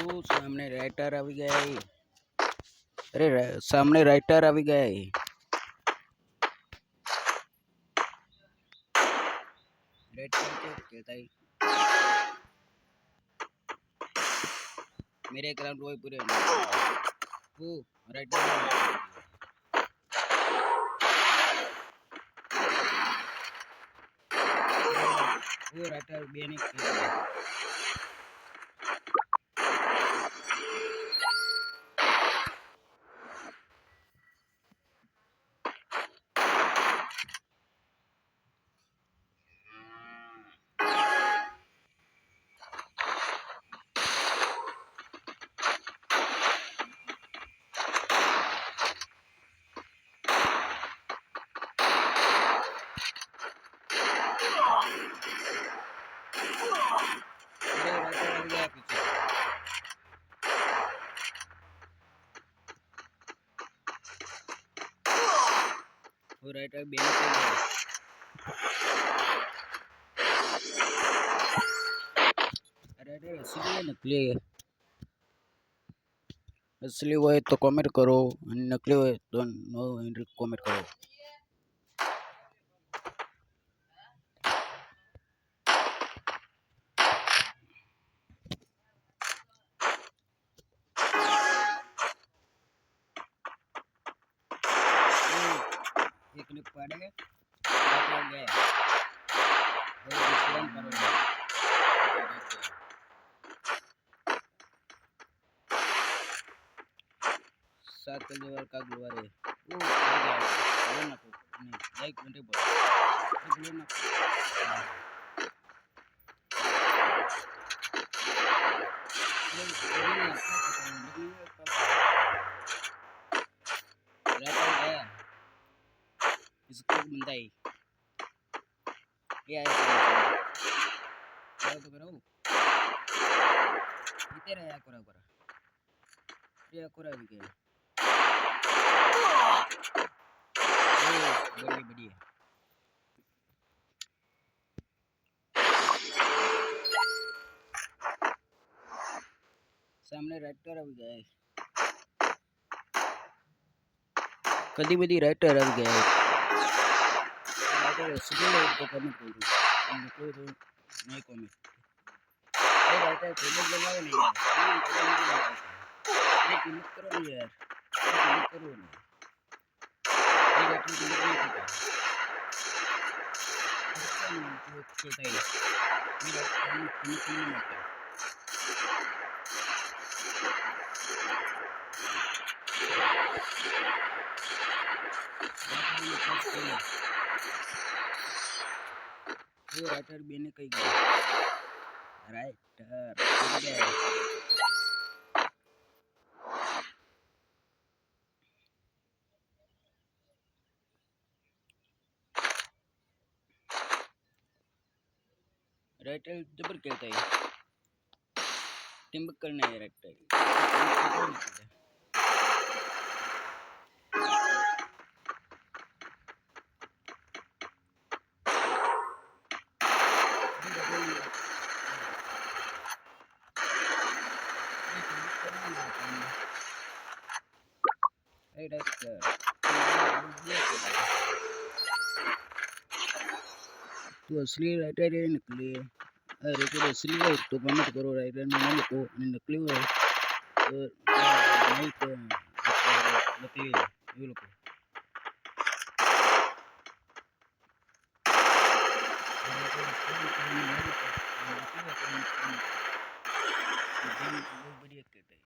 सामने राइटर આવી ગયા अरे सामने राइटर આવી ગયા राइटर क्या कहता है मेरे ग्राउंड वो पूरे वो राइटर वो राइटर बेने वो राइटर बेने राइटर असली नकली है असली હોય તો કોમેન્ટ કરો અને નકલી હોય તો નો કોમેન્ટ કરો एक ने पाड़े राइटर गए वो विश्राम करो सात कलर का गुरुवार है वो ना को नहीं लाइक घंटे बोल बोलो ना राइटर गया इसको बंदा ही ये आया तो करो इधर आया करा करा ये करा भी गया बड़ी बड़ी है सामने राइटर આવી ગયા કદી બધી રાઇટર આવી ગયા રાઇટર સિગ્નલ તો કમેન્ટ કરી દો કોઈ તો નહીં કોમેન્ટ એ રાઇટર કોમેન્ટ બનાવે નહીં યાર કિંમત કરો ને યાર કિંમત કરો ને એ રાઇટર કિંમત નહીં કરતા कहता है मेरा किंमत नहीं मारता वो राइटर बेने कही गया राइटर राइटर जबर कहता है टिम्बक करना है राइटर तो असली राइटर है नकली है राइटर असली है तो कमेंट करो राइटर ने नहीं लिखो नकली है तो नहीं तो नकली है ये लिखो बढ़िया कहते हैं